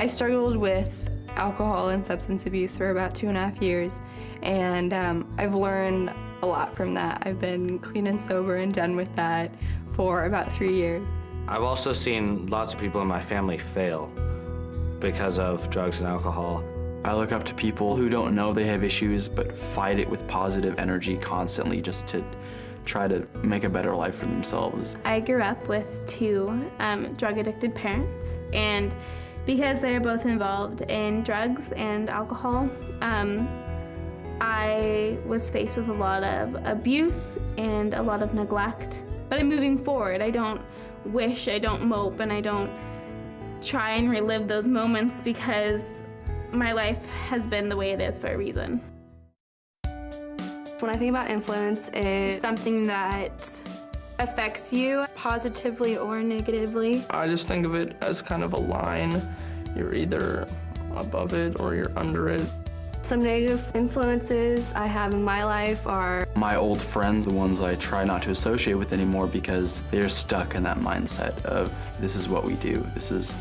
I struggled with alcohol and substance abuse for about 2.5 years, and I've learned a lot from that. I've been clean and sober and done with that for about 3 years. I've also seen lots of people in my family fail because of drugs and alcohol. I look up to people who don't know they have issues but fight it with positive energy constantly just to try to make a better life for themselves. I grew up with two drug-addicted parents, and because they're both involved in drugs and alcohol, I was faced with a lot of abuse and a lot of neglect. But I'm moving forward. I don't wish, I don't mope, and I don't try and relive those moments because my life has been the way it is for a reason. When I think about influence, it's something that affects you positively or negatively. I just think of it as kind of a line. You're either above it or you're under it. Some negative influences I have in my life are My old friends, the ones I try not to associate with anymore because they're stuck in that mindset of this is what we do, this is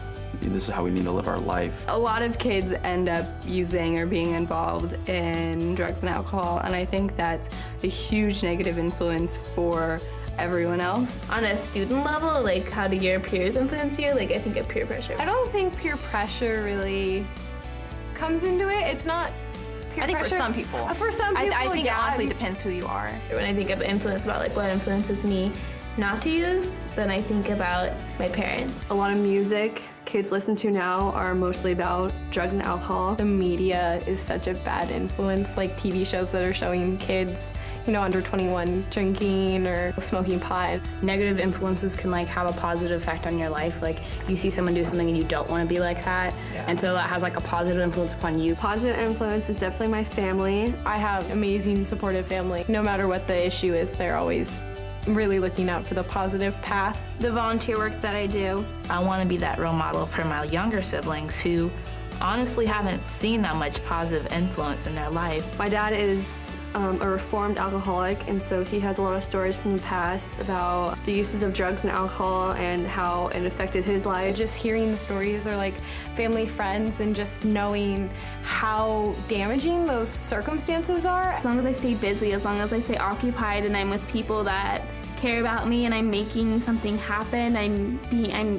how we need to live our life. A lot of kids end up using or being involved in drugs and alcohol, and I think that's a huge negative influence for everyone else. On a student level, like, how do your peers influence you? Like, I think of peer pressure. I don't think peer pressure really comes into it. It's not peer I think pressure. for some people. For some people, I think yeah. it honestly depends who you are. When I think of influence, about like what influences me not to use, then I think about my parents. a lot of music kids listen to now are mostly about drugs and alcohol. The media is such a bad influence, like TV shows that are showing kids, under 21 drinking or smoking pot. Negative influences can have a positive effect on your life. Like you see someone do something and you don't want to be like that. Yeah. And so that has a positive influence upon you. Positive influence is definitely my family. I have amazing supportive family. No matter what the issue is, they're always really looking out for the positive path. The volunteer work that I do. I want to be that role model for my younger siblings who honestly haven't seen that much positive influence in their life. My dad is a reformed alcoholic, and so he has a lot of stories from the past about the uses of drugs and alcohol and how it affected his life. Just hearing the stories or family, friends, and just knowing how damaging those circumstances are. As long as I stay busy, as long as I stay occupied and I'm with people that care about me and I'm making something happen, I'm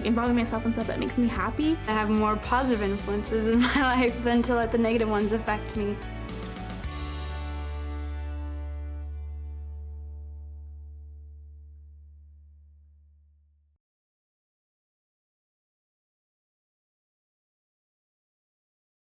involving myself in stuff that makes me happy. I have more positive influences in my life than to let the negative ones affect me.